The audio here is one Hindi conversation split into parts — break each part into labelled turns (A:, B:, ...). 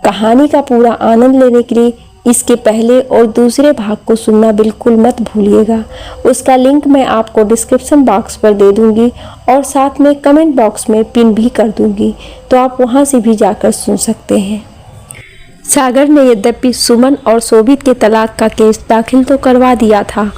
A: कहानी का पूरा आनंद लेने के लिए इसके पहले और दूसरे भाग को सुनना बिल्कुल मत भूलिएगा। उसका लिंक मैं आपको डिस्क्रिप्शन बॉक्स पर दे दूंगी और साथ में कमेंट बॉक्स में पिन भी कर दूंगी, तो आप वहां से भी जाकर सुन सकते हैं। सागर ने यद्यपि सुमन और शोभित के तलाक का केस दाखिल तो करवा दिया था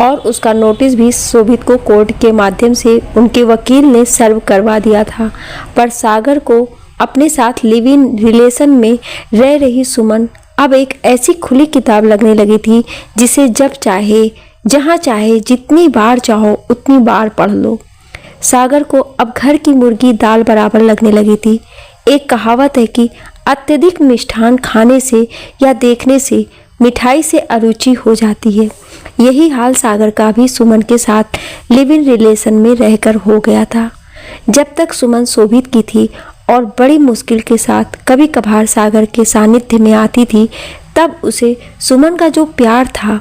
A: और उसका नोटिस भी शोभित को कोर्ट के माध्यम से उनके वकील ने सर्व करवा दिया था, पर सागर को अपने साथ लिव इन रिलेशन में रह रही सुमन अब एक ऐसी खुली किताब लगने लगी थी जिसे जब चाहे, जहां चाहे, जितनी बार चाहो उतनी बार पढ़ लो। सागर को अब घर की मुर्गी दाल बराबर लगने लगी थी। एक कहावत है कि अत्यधिक मिष्ठान खाने से या देखने से मिठाई से अरुचि हो जाती है। यही हाल सागर का भी सुमन के साथ लिव इन रिलेशन में रहकर हो गया था। जब तक सुमन शोभित की थी और बड़ी मुश्किल के साथ कभी कभार सागर के सानिध्य में आती थी, तब उसे सुमन का जो प्यार था,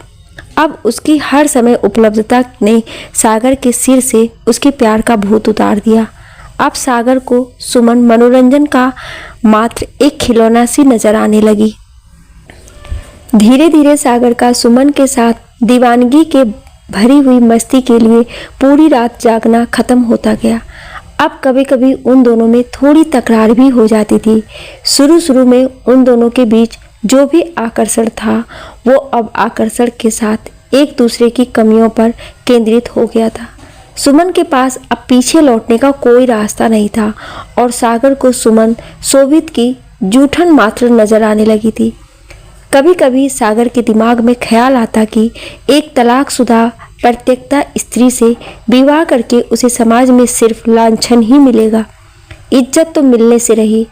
A: अब उसकी हर समय उपलब्धता ने सागर के सिर से उसके प्यार का भूत उतार दिया। अब सागर को सुमन मनोरंजन का मात्र एक खिलौना सी नजर आने लगी। धीरे धीरे सागर का सुमन के साथ दीवानगी के भरी हुई मस्ती के लिए पूरी रात जागना खत्म होता गया। अब कभी कभी उन दोनों में थोड़ी तकरार भी हो जाती थी। शुरू में उन दोनों के बीच जो भी आकर्षण था वो अब आकर्षण के साथ एक दूसरे की कमियों पर केंद्रित हो गया था। सुमन के पास अब पीछे लौटने का कोई रास्ता नहीं था और सागर को सुमन शोभित की जूठन मात्र नजर आने लगी थी। कभी कभी सागर के दिमाग में ख्याल आता कि एक तलाकशुदा परित्यक्ता स्त्री से विवाह करके उसे समाज में सिर्फ लांछन ही मिलेगा, इज्जत तो मिलने से रही।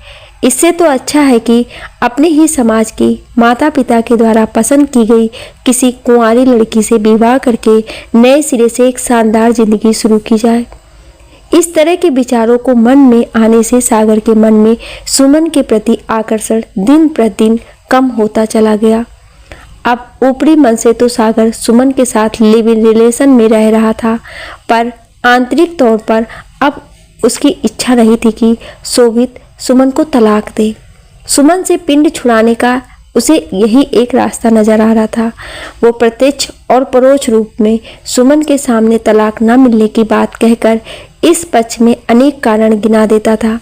A: इससे तो अच्छा है कि अपने ही समाज की माता पिता के द्वारा पसंद की गई किसी कुंवारी लड़की से विवाह करके नए सिरे से एक शानदार जिंदगी शुरू की जाए। इस तरह के विचारों को मन में आने से सागर के मन में सुमन के प्रति आकर्षण दिन प्रतिदिन कम होता चला गया। अब ऊपरी मन से तो सागर सुमन के साथ लिव इन रिलेशन में रह रहा था, पर आंतरिक तौर पर अब उसकी इच्छा नहीं थी कि शोभित सुमन को तलाक दे। सुमन से पिंड छुड़ाने का उसे यही एक रास्ता नजर आ रहा था। वो प्रत्यक्ष और परोक्ष रूप में सुमन के सामने तलाक न मिलने की बात कहकर इस पक्ष में अनेक कारण गिना देता था,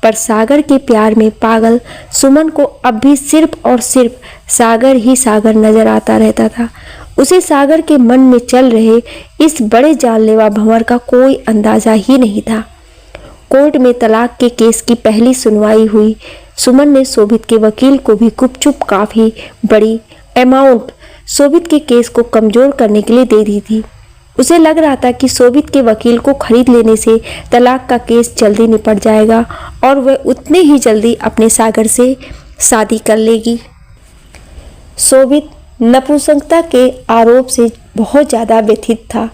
A: पर सागर के प्यार में पागल सुमन को अब भी सिर्फ और सिर्फ सागर ही सागर नजर आता रहता था। उसे सागर के मन में चल रहे इस बड़े जानलेवा भंवर का कोई अंदाजा ही नहीं था। कोर्ट में तलाक के केस की पहली सुनवाई हुई। सुमन ने शोभित के वकील को भी गुपचुप काफी बड़ी अमाउंट शोभित के केस को कमजोर करने के लिए दे दी थी। उसे लग रहा था कि शोभित के वकील को खरीद लेने से तलाक का केस जल्दी निपट जाएगा और वह उतने ही जल्दी अपने सागर से शादी कर लेगी। शोभित नपुंसकता के आरोप से बहुत ज़्यादा व्यथित था।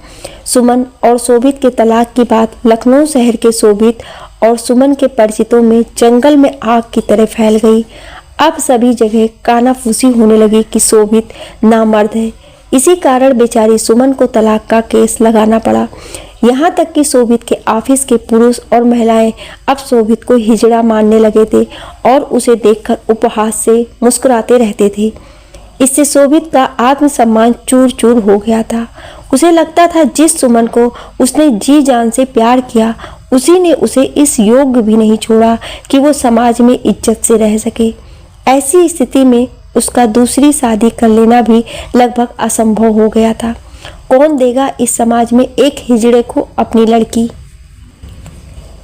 A: सुमन और शोभित के तलाक की बात लखनऊ शहर के शोभित और सुमन के परिचितों में जंगल में आग की तरह फैल गई। अब सभी जगह कानाफूसी होने लगी कि शोभित नामर्द है। इसी कारण बेचारी सुमन को तलाक का केस लगाना पड़ा। यहाँ तक कि शोभित के ऑफिस के पुरुष और महिलाएं अब शोभित को हिजड़ा मानने लगे थे और उसे देखकर उपहास से मुस्कुराते रहते थे। इससे शोभित का आत्मसम्मान चूर चूर हो गया था। उसे लगता था जिस सुमन को उसने जी जान से प्यार किया, उसी ने उसे इस योग्य भी नहीं छोड़ा कि वो समाज में इज्जत से रह सके। ऐसी स्थिति में उसका दूसरी शादी कर लेना भी लगभग असंभव हो गया था। कौन देगा इस समाज में एक हिजड़े को अपनी लड़की।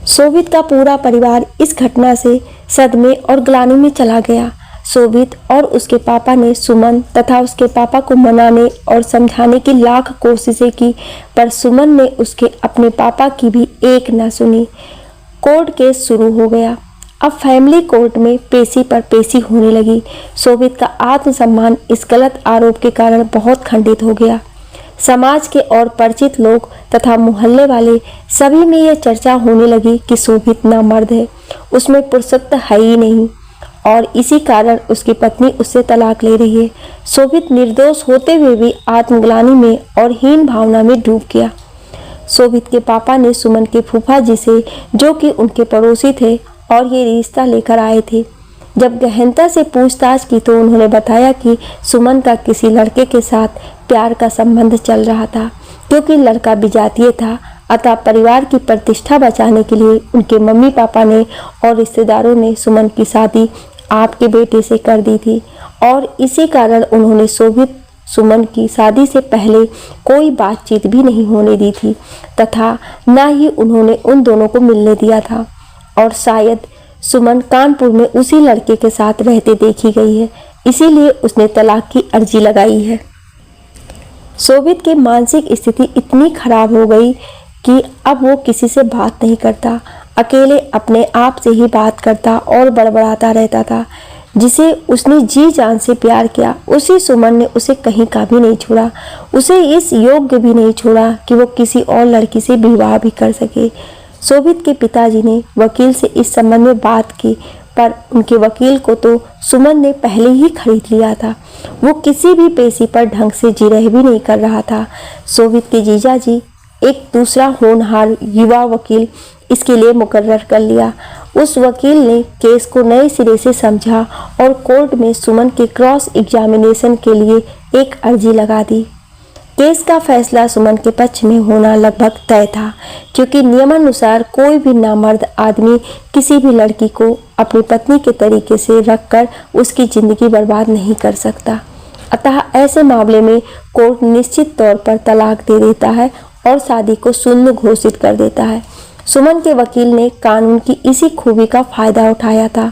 A: शोभित का पूरा परिवार इस घटना से सदमे और ग्लानि में चला गया। शोभित और उसके पापा ने सुमन तथा उसके पापा को मनाने और समझाने की लाख कोशिशें की, पर सुमन ने उसके अपने पापा की भी एक न सुनी। कोर्ट केस शुरू हो गया। अब फैमिली कोर्ट में पेशी पर पेशी होने लगी। शोभित का आत्मसम्मान इस गलत आरोप के कारण बहुत खंडित हो गया। समाज के और परिचित लोग तथा मोहल्ले वाले सभी में यह चर्चा होने लगी कि शोभित नामर्द है, उसमें पुरुषत्व है ही नहीं और इसी कारण उसकी पत्नी उससे तलाक ले रही है। शोभित निर्दोष होते हुए भी आत्मग्लानि में और हीन भावना में डूब गया। शोभित के पापा ने सुमन के फूफा जी से, जो कि उनके पड़ोसी थे और ये रिश्ता लेकर आए थे, जब गहनता से पूछताछ की तो उन्होंने बताया कि सुमन का किसी लड़के के साथ प्यार का संबंध चल रहा था। क्योंकि लड़का विजातीय था, अतः परिवार की प्रतिष्ठा बचाने के लिए उनके मम्मी पापा ने और रिश्तेदारों ने सुमन की शादी आपके बेटे से कर दी थी और इसी कारण उन्होंने शोभित सुमन की शादी से पहले कोई बातचीत भी नहीं होने दी थी तथा न ही उन्होंने उन दोनों को मिलने दिया था। और शायद सुमन कानपुर में उसी लड़के के साथ रहते देखी गई है, इसीलिए उसने तलाक की अर्जी लगाई है। शोभित की मानसिक स्थिति इतनी खराब हो गई कि अब वो किसी से बात नहीं करता, अकेले अपने आप से ही बात करता और बड़बड़ाता रहता था। जिसे उसने जी जान से प्यार किया, उसी सुमन ने उसे कहीं का भी नहीं छोड़ा, उसे इस योग्य भी नहीं छोड़ा कि वो किसी और लड़की से विवाह भी कर सके। शोभित के पिताजी ने वकील से इस संबंध में बात की, पर उनके वकील को तो सुमन ने पहले ही खरीद लिया था। वो किसी भी पेशी पर ढंग से जिरह भी नहीं कर रहा था। शोभित के जीजाजी एक दूसरा होनहार युवा वकील इसके लिए मुकर्रर कर लिया। उस वकील ने केस को नए सिरे से समझा और कोर्ट में सुमन के क्रॉस एग्जामिनेशन के लिए एक अर्जी लगा दी। केस का फैसला सुमन के पक्ष में होना लगभग तय था, क्योंकि नियमानुसार कोई भी नामर्द आदमी किसी भी लड़की को अपनी पत्नी के तरीके से रखकर उसकी जिंदगी बर्बाद नहीं कर सकता। अतः ऐसे मामले में कोर्ट निश्चित तौर पर तलाक दे देता है और शादी को शून्य घोषित कर देता है। सुमन के वकील ने कानून की इसी खूबी का फायदा उठाया था,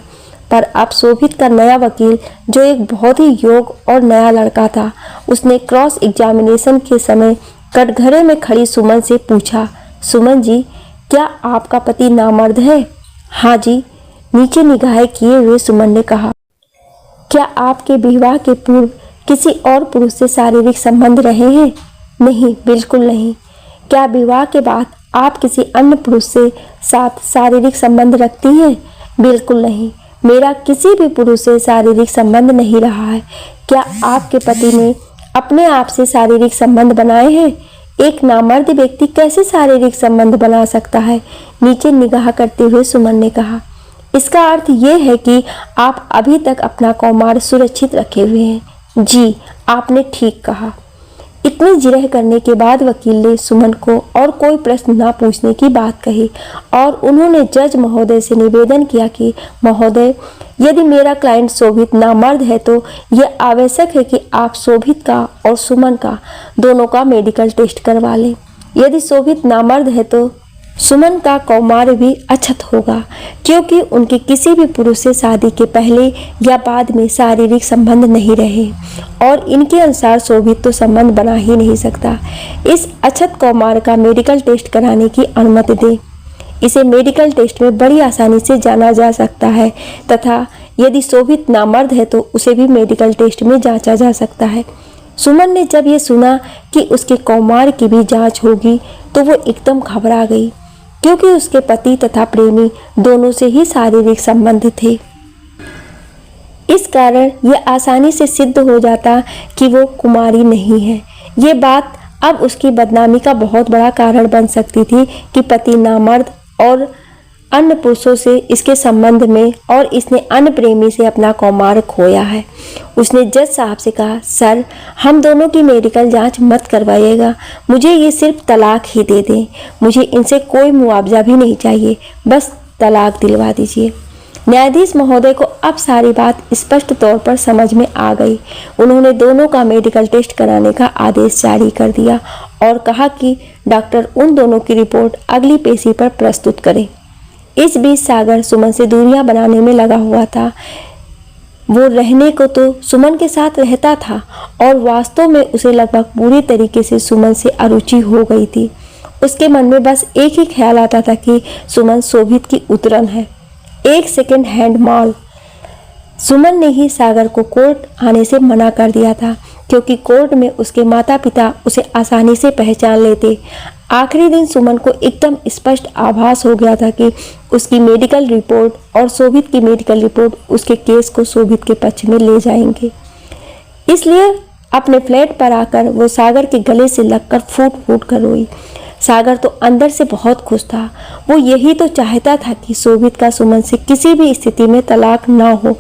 A: पर अब शोभित का नया वकील, जो एक बहुत ही योग्य और नया लड़का था, उसने क्रॉस एग्जामिनेशन के समय कटघरे में खड़ी सुमन से पूछा, सुमन जी, क्या आपका पति नामर्द है? हाँ जी, नीचे निगाहें किए हुए सुमन ने कहा। क्या आपके विवाह के पूर्व किसी और पुरुष से शारीरिक संबंध रहे हैं? नहीं, बिल्कुल नहीं। क्या विवाह के बाद आप किसी अन्य पुरुष से साथ शारीरिक संबंध रखती हैं? बिल्कुल नहीं, मेरा किसी भी पुरुष से शारीरिक संबंध नहीं रहा है। क्या आपके पति ने अपने आप से शारीरिक संबंध बनाए हैं? एक नामर्द व्यक्ति कैसे शारीरिक संबंध बना सकता है? नीचे निगाह करते हुए सुमन ने कहा। इसका अर्थ ये है कि आप अभी तक अपना कौमार सुरक्षित रखे हुए हैं। जी, आपने ठीक कहा। इतनी जिरह करने के बाद वकील ने सुमन को और कोई प्रश्न न पूछने की बात कही और उन्होंने जज महोदय से निवेदन किया कि महोदय, यदि मेरा क्लाइंट शोभित नामर्द है तो यह आवश्यक है कि आप शोभित का और सुमन का दोनों का मेडिकल टेस्ट करवा लें। यदि शोभित नामर्द है तो सुमन का कौमार भी अछत होगा, क्योंकि उनके किसी भी पुरुष से शादी के पहले या बाद में शारीरिक संबंध नहीं रहे और इनके अनुसार शोभित तो संबंध बना ही नहीं सकता। इस अछत कौमार का मेडिकल टेस्ट कराने की अनुमति दें। इसे मेडिकल टेस्ट में बड़ी आसानी से जाना जा सकता है तथा यदि शोभित नामर्द है तो उसे भी मेडिकल टेस्ट में जांचा जा सकता है। सुमन ने जब ये सुना कि उसके कौमार की भी जांच होगी तो वो एकदम घबरा गई, क्योंकि उसके पति तथा प्रेमी दोनों से ही शारीरिक संबंध थे। इस कारण यह आसानी से सिद्ध हो जाता कि वो कुमारी नहीं है। ये बात अब उसकी बदनामी का बहुत बड़ा कारण बन सकती थी कि पति नामर्द और अन्य पुरुषों से इसके संबंध में और इसने अन्य प्रेमी से अपना कौमार खोया है। उसने जज साहब से कहा, सर, हम दोनों की मेडिकल जांच मत करवाइएगा, मुझे ये सिर्फ तलाक ही दे दें। मुझे इनसे कोई मुआवजा भी नहीं चाहिए, बस तलाक दिलवा दीजिए। न्यायाधीश महोदय को अब सारी बात स्पष्ट तौर पर समझ में आ गई। उन्होंने दोनों का मेडिकल टेस्ट कराने का आदेश जारी कर दिया और कहा कि डॉक्टर उन दोनों की रिपोर्ट अगली पेशी पर प्रस्तुत करें। इस बीच सागर सुमन से दूरियां बनाने में लगा हुआ था। वो रहने को तो सुमन के साथ रहता था और वास्तव में उसे लगभग पूरी तरीके से सुमन से अरुचि हो गई थी। उसके मन में बस एक ही ख्याल आता था कि सुमन शोभित की उतरन है, एक सेकेंड हैंड माल। सुमन ने ही सागर को कोर्ट आने से मना कर दिया था, क्योंकि कोर्ट में उसके माता पिता उसे आसानी से पहचान लेते। आखिरी दिन सुमन को एकदम स्पष्ट आभास हो गया था कि उसकी मेडिकल रिपोर्ट और शोभित की मेडिकल रिपोर्ट उसके केस को शोभित के पक्ष में ले जाएंगे। इसलिए अपने फ्लैट पर आकर वो सागर के गले से लगकर फूट फूट कर रोई। सागर तो अंदर से बहुत खुश था। वो यही तो चाहता था कि शोभित का सुमन से किसी भी स्थिति में तलाक ना हो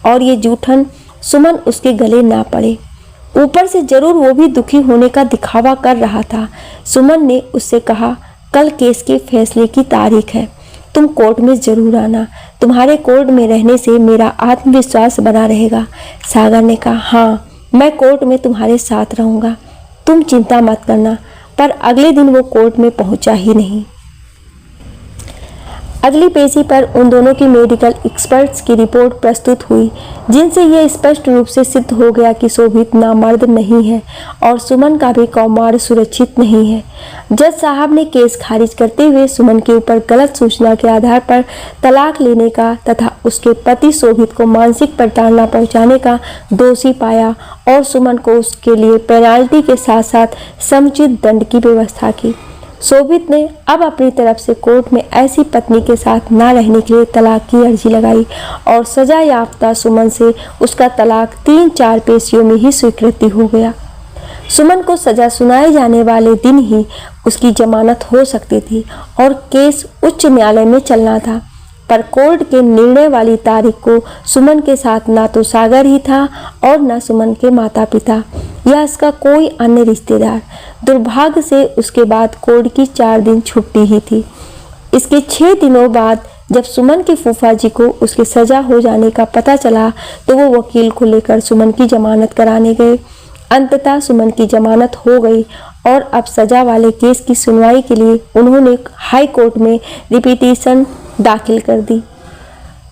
A: और ये जूठन सुमन उसके गले ना पड़े। ऊपर से जरूर वो भी दुखी होने का दिखावा कर रहा था। सुमन ने उससे कहा, कल केस के फैसले की तारीख है, तुम कोर्ट में जरूर आना। तुम्हारे कोर्ट में रहने से मेरा आत्मविश्वास बना रहेगा। सागर ने कहा, हाँ, मैं कोर्ट में तुम्हारे साथ रहूँगा, तुम चिंता मत करना। पर अगले दिन वो कोर्ट में पहुंचा ही नहीं। अगली पेशी पर उन दोनों की मेडिकल एक्सपर्ट्स की रिपोर्ट प्रस्तुत हुई, जिनसे यह स्पष्ट रूप से सिद्ध हो गया कि शोभित नामर्द नहीं है और सुमन का भी कौमार सुरक्षित नहीं है। जज साहब ने केस खारिज करते हुए सुमन के ऊपर गलत सूचना के आधार पर तलाक लेने का तथा उसके पति शोभित को मानसिक प्रताड़ना पहुंचाने का दोषी पाया और सुमन को उसके लिए पेनाल्टी के साथ साथ समुचित दंड की व्यवस्था की। शोभित ने अब अपनी तरफ से कोर्ट में ऐसी पत्नी के साथ ना रहने के लिए तलाक की अर्जी लगाई और सजा याफ्ता सुमन से उसका तलाक 3-4 पेशियों में ही स्वीकृति हो गया। सुमन को सजा सुनाए जाने वाले दिन ही उसकी जमानत हो सकती थी और केस उच्च न्यायालय में चलना था, पर कोर्ट के निर्णय वाली तारीख को सुमन के साथ ना तो सागर ही था और न सुमन के माता पिता या इसका कोई अन्य रिश्तेदार। दुर्भाग्य से उसके बाद कोर्ट की 4 दिन छुट्टी ही थी। इसके 6 दिनों बाद जब सुमन के फूफा जी को उसकी सजा हो जाने का पता चला तो वो वकील को लेकर सुमन की जमानत कराने गए। अंततः सुमन की जमानत हो गई और अब सजा वाले केस की सुनवाई के लिए उन्होंने हाई कोर्ट में रिपीटिशन दाखिल कर दी।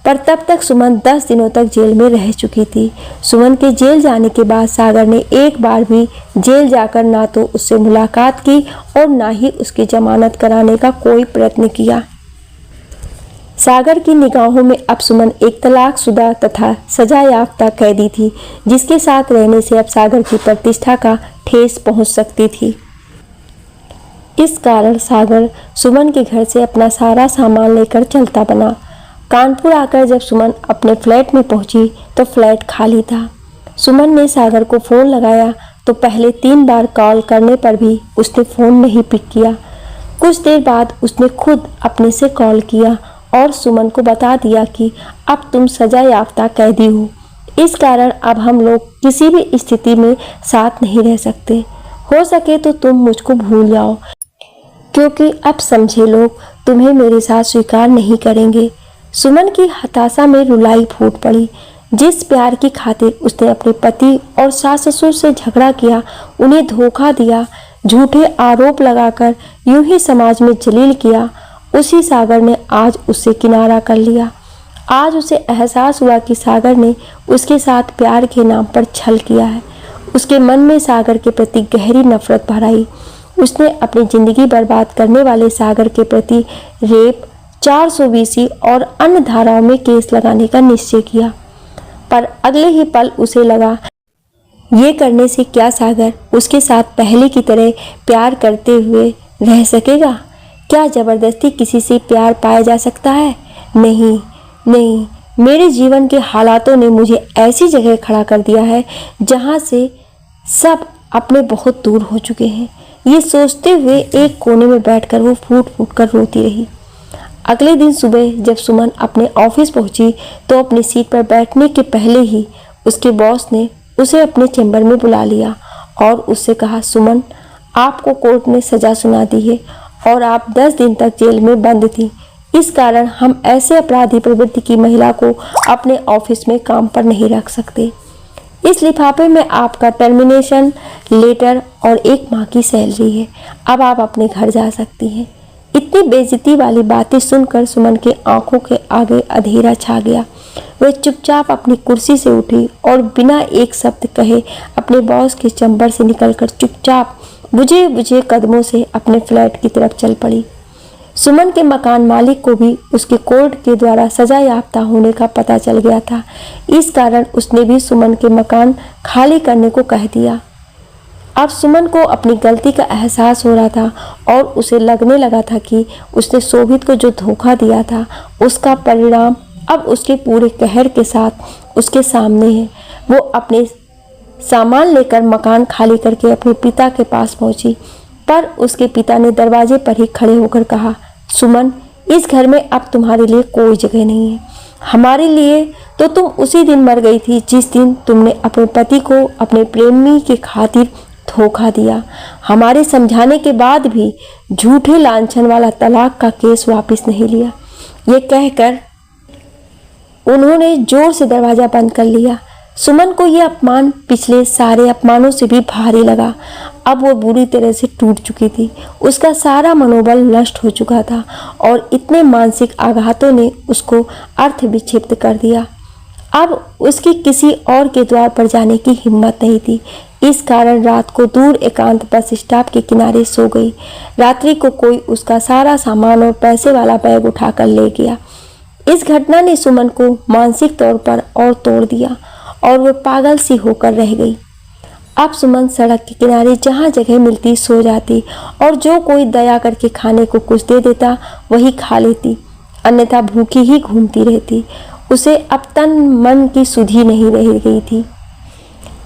A: पर तब तक सुमन 10 दिनों तक जेल में रह चुकी थी। सुमन के जेल जाने के बाद सागर ने एक बार भी जेल जाकर ना तो उससे मुलाकात की और ना ही उसकी जमानत कराने का कोई प्रयत्न किया। सागर की निगाहों में अब सुमन एक तलाकशुदा तथा सजा याफ्ता कैदी थी, जिसके साथ रहने से अब सागर की प्रतिष्ठा का ठेस पहुंच सकती थी। इस कारण सागर सुमन के घर से अपना सारा सामान लेकर चलता बना। कानपुर आकर जब सुमन अपने फ्लैट में पहुंची तो फ्लैट खाली था। सुमन ने सागर को फ़ोन लगाया तो पहले 3 बार कॉल करने पर भी उसने फ़ोन नहीं पिक किया। कुछ देर बाद उसने खुद अपने से कॉल किया और सुमन को बता दिया कि अब तुम सजा याफ्ता कैदी हो, इस कारण अब हम लोग किसी भी स्थिति में साथ नहीं रह सकते। हो सके तो तुम मुझको भूल जाओ, क्योंकि अब समझे लोग तुम्हें मेरे साथ स्वीकार नहीं करेंगे। सुमन की हताशा में रुलाई फूट पड़ी। जिस प्यार की खातिर उसने अपने पति और सास ससुर से झगड़ा किया, उन्हें धोखा दिया, झूठे आरोप लगाकर यूं ही समाज में जलील किया, उसी सागर ने आज उससे किनारा कर लिया। आज उसे एहसास हुआ कि सागर ने उसके साथ प्यार के नाम पर छल किया है। उसके मन में सागर के प्रति गहरी नफरत भर आई। उसने अपनी जिंदगी बर्बाद करने वाले सागर के प्रति रेप, 420 और अन्य धाराओं में केस लगाने का निश्चय किया। पर अगले ही पल उसे लगा, ये करने से क्या सागर उसके साथ पहले की तरह प्यार करते हुए रह सकेगा? क्या जबरदस्ती किसी से प्यार पाया जा सकता है? नहीं नहीं, मेरे जीवन के हालातों ने मुझे ऐसी जगह खड़ा कर दिया है जहां से सब अपने बहुत दूर हो चुके हैं। ये सोचते हुए एक कोने में बैठकर वो फूट फूट कर रोती रही। अगले दिन सुबह जब सुमन अपने ऑफिस पहुंची तो अपनी सीट पर बैठने के पहले ही उसके बॉस ने उसे अपने चैम्बर में बुला लिया और उससे कहा, सुमन, आपको कोर्ट ने सजा सुना दी है और आप 10 दिन तक जेल में बंद थी। इस कारण हम ऐसे अपराधी प्रवृत्ति की महिला को अपने ऑफिस में काम पर नहीं रख सकते। इस लिफाफे में आपका टर्मिनेशन लेटर और 1 माह की सैलरी है। अब आप अपने घर जा सकती हैं। इतनी बेइज्जती वाली बातें सुनकर सुमन के आंखों के आगे अंधेरा छा गया। वह चुपचाप अपनी कुर्सी से उठी और बिना एक शब्द कहे अपने बॉस के चैम्बर से निकलकर चुपचाप बुझे बुझे कदमों से अपने फ्लैट की तरफ चल पड़ी। सुमन के मकान मालिक को भी उसके कोर्ट के द्वारा सजा याफ्ता होने का पता चल गया था। इस कारण उसने भी सुमन के मकान खाली करने को कह दिया। अब सुमन को अपनी गलती का एहसास हो रहा था और उसे लगने लगा था कि उसने शोभित को जो धोखा दिया था उसका परिणाम अब उसके पूरे कहर के साथ उसके सामने है। वो अपने सामान लेकर मकान खाली करके अपने पिता के पास पहुंची। पर उसके पिता ने दरवाजे पर ही खड़े होकर कहा, सुमन, इस घर में अब तुम्हारे लिए कोई जगह नहीं है। हमारे लिए तो तुम उसी दिन मर गई थी जिस दिन तुमने अपने पति को अपने प्रेमी के खातिर धोखा दिया। हमारे समझाने के बाद भी झूठे लांछन वाला तलाक का केस वापस नहीं लिया। ये कहकर उन्होंने जोर से दरवाजा बंद कर लिया। सुमन को यह अपमान पिछले सारे अपमानों से भी भारी लगा। अब वो बुरी तरह से टूट चुकी थी। उसका सारा मनोबल नष्ट हो चुका था और इतने मानसिक आघातों ने उसको अर्थ विक्षिप्त कर दिया। अब उसकी किसी और के द्वार पर जाने की हिम्मत नहीं थी। इस कारण रात को दूर एकांत बस स्टॉप के किनारे सो गई। रात्रि को कोई उसका सारा सामान और पैसे वाला बैग उठाकर ले गया। इस घटना ने सुमन को मानसिक तौर पर और तोड़ दिया और वह पागल सी होकर रह गई। अब सुमन सड़क के किनारे जहाँ जगह मिलती सो जाती और जो कोई दया करके खाने को कुछ दे देता वही खा लेती, अन्यथा भूखी ही घूमती रहती। उसे अब तन मन की सुधि नहीं रह गई थी।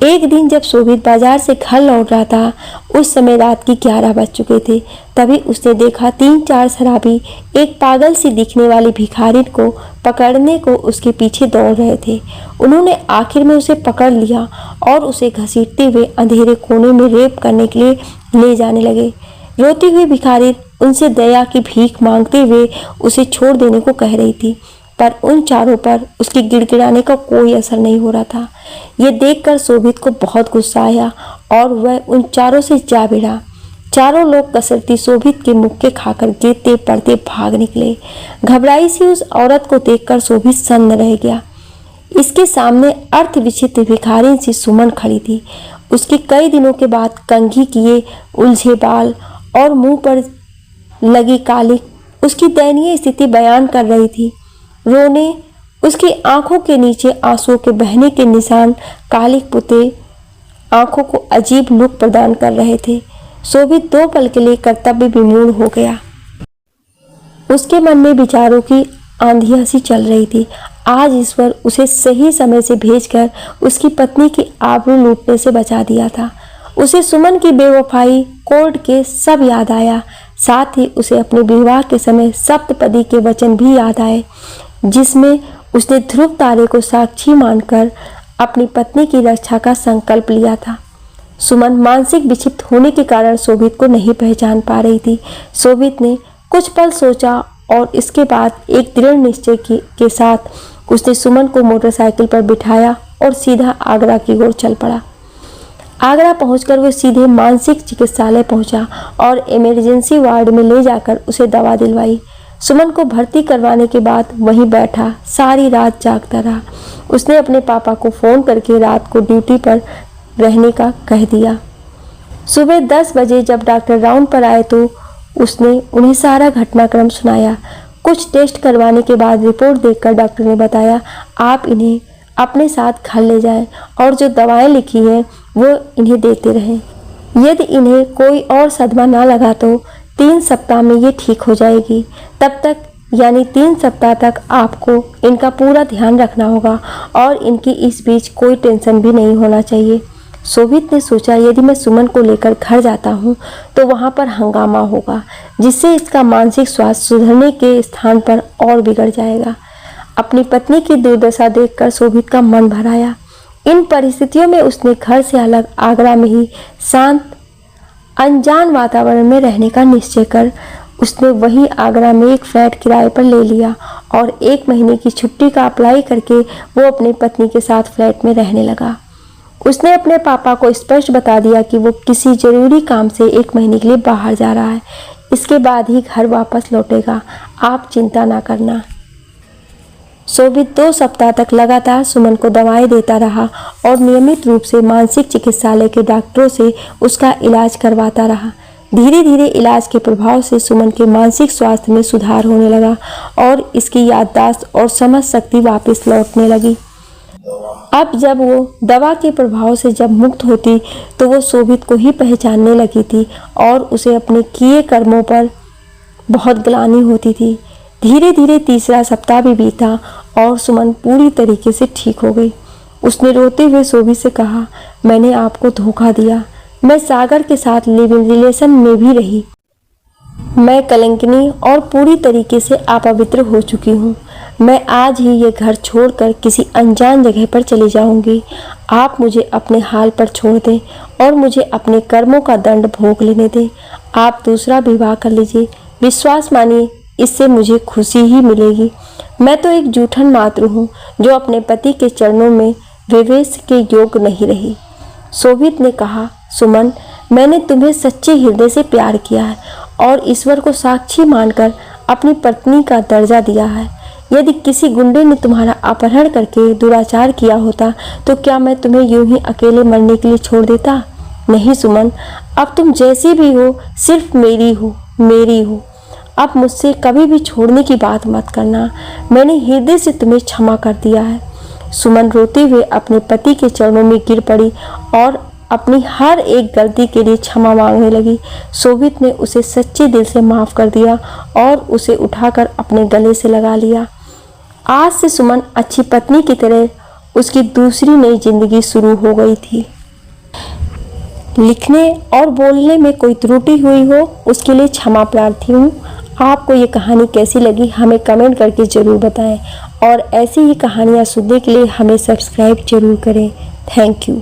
A: एक दिन जब शोभित बाजार से घर लौट रहा था, उस समय रात की 11 बज चुके थे। तभी उसने देखा 3-4 शराबी एक पागल सी दिखने वाली भिखारिन को पकड़ने को उसके पीछे दौड़ रहे थे। उन्होंने आखिर में उसे पकड़ लिया और उसे घसीटते हुए अंधेरे कोने में रेप करने के लिए ले जाने लगे। रोती हुई भिखारिन उनसे दया की भीख मांगते हुए उसे छोड़ देने को कह रही थी, पर उन चारों पर उसके गिड़गिड़ाने का कोई असर नहीं हो रहा था। ये देखकर शोभित को बहुत गुस्सा आया और वह उन चारों से जा भिड़ा। चारों लोग कसरती शोभित के मुक्के खाकर गिरते पड़ते भाग निकले। घबराई सी उस औरत को देखकर शोभित सन्न रह गया। इसके सामने अर्थ विचित्र भिखारिन सी सुमन खड़ी थी। उसके कई दिनों के बाद कंघी किए उलझे बाल और मुंह पर लगी कालिक उसकी दयनीय स्थिति बयान कर रही थी। रोने उसकी आंखों के नीचे आंसुओं के बहने के निशान कालिक पुते आंखों को अजीब लुक प्रदान कर रहे थे। शोभित 2 पल के लिए कर्तव्य विमूढ़ हो गया। उसके मन में विचारों की आंधियां सी चल रही थी। आज ईश्वर उसे सही समय से भेजकर उसकी पत्नी की आबरू लूटने से बचा दिया था। उसे सुमन की बेवफाई, कोर्ट केस सब याद आया। साथ ही उसे अपने विवाह के समय सप्तपदी के वचन भी याद आए, जिसमें उसने ध्रुव तारे को साक्षी मानकर अपनी पत्नी की रक्षा का संकल्प लिया था। सुमन मानसिक विक्षिप्त होने के कारण शोभित को नहीं पहचान पा रही थी। शोभित ने कुछ पल सोचा और इसके बाद एक दृढ़ निश्चय के साथ उसने सुमन को मोटरसाइकिल पर बिठाया और सीधा आगरा की ओर चल पड़ा। आगरा पहुंचकर वह सीधे मानसिक चिकित्सालय पहुंचा और इमरजेंसी वार्ड में ले जाकर उसे दवा दिलवाई। सुमन को भर्ती करवाने के बाद वहीं बैठा सारी रात जागता रहा। उसने अपने पापा को फ़ोन करके रात को ड्यूटी पर रहने का कह दिया। सुबह 10 बजे जब डॉक्टर राउंड पर आए तो उसने उन्हें सारा घटनाक्रम सुनाया। कुछ टेस्ट करवाने के बाद रिपोर्ट देखकर डॉक्टर ने बताया, आप इन्हें अपने साथ घर ले जाएं और जो दवाएं लिखी हैं वो इन्हें देते रहें। यदि इन्हें कोई और सदमा ना लगा तो 3 सप्ताह में ये ठीक हो जाएगी। तब तक यानी 3 सप्ताह तक आपको इनका पूरा ध्यान रखना होगा और इनकी इस बीच कोई टेंशन भी नहीं होना चाहिए। शोभित ने सोचा, यदि मैं सुमन को लेकर घर जाता हूँ तो वहाँ पर हंगामा होगा, जिससे इसका मानसिक स्वास्थ्य सुधरने के स्थान पर और बिगड़ जाएगा। अपनी पत्नी की दुर्दशा देखकर शोभित का मन भर आया। इन परिस्थितियों में उसने घर से अलग आगरा में ही शांत अनजान वातावरण में रहने का निश्चय कर उसने वहीं आगरा में एक फ्लैट किराए पर ले लिया और 1 महीने की छुट्टी का अप्लाई करके वो अपनी पत्नी के साथ फ्लैट में रहने लगा। उसने अपने पापा को स्पष्ट बता दिया कि वो किसी जरूरी काम से 1 महीने के लिए बाहर जा रहा है। इसके बाद ही घर वापस लौटेगा, आप चिंता ना करना। शोभित 2 सप्ताह तक लगातार सुमन को दवाएं देता रहा और नियमित रूप से मानसिक चिकित्सालय के डॉक्टरों से उसका इलाज करवाता रहा। धीरे धीरे इलाज के प्रभाव से सुमन के मानसिक स्वास्थ्य में सुधार होने लगा और इसकी याददाश्त और समझ शक्ति वापस लौटने लगी। अब जब वो दवा के प्रभाव से जब मुक्त होती तो वो शोभित को ही पहचानने लगी थी और उसे अपने किए कर्मों पर बहुत ग्लानि होती थी। धीरे धीरे 3रा सप्ताह भी बीता और सुमन पूरी तरीके से ठीक हो गई। उसने रोते हुए शोभित से कहा, मैंने आपको धोखा दिया। मैं सागर के साथ लिव इन रिलेशन में भी रही। मैं कलंकिनी और पूरी तरीके से अपवित्र हो चुकी हूँ। मैं आज ही ये घर छोड़कर किसी अनजान जगह पर चली जाऊंगी। आप मुझे अपने हाल पर छोड़ दें और मुझे अपने कर्मों का दंड भोग लेने दें। आप दूसरा विवाह कर लीजिए, विश्वास मानिए, इससे मुझे खुशी ही मिलेगी। मैं तो एक जूठन मात्र हूँ जो अपने पति के चरणों में विवेश के योग्य नहीं रही। शोभित ने कहा, सुमन, मैंने तुम्हें सच्चे हृदय से प्यार किया है और ईश्वर को साक्षी मानकर अपनी पत्नी का दर्जा दिया है। यदि किसी गुंडे ने तुम्हारा अपहरण करके दुराचार किया होता तो क्या मैं तुम्हें यूं ही अकेले मरने के लिए छोड़ देता? नहीं सुमन, अब तुम जैसी भी हो सिर्फ मेरी हो। अब मुझसे कभी भी छोड़ने की बात मत करना। मैंने हृदय से तुम्हें क्षमा कर दिया है। सुमन रोते हुए अपने पति के चरणों में गिर पड़ी और अपनी हर एक गलती के लिए क्षमा मांगने लगी। शोभित ने उसे सच्चे दिल से माफ कर दिया और उसे उठाकर अपने गले से लगा लिया। आज से सुमन अच्छी पत्नी की तरह उसकी दूसरी नई जिंदगी शुरू हो गई थी। लिखने और बोलने में कोई त्रुटि हुई हो उसके लिए क्षमा प्रार्थी हूँ। आपको ये कहानी कैसी लगी हमें कमेंट करके ज़रूर बताएं और ऐसी ही कहानियाँ सुनने के लिए हमें सब्सक्राइब जरूर करें। Thank you.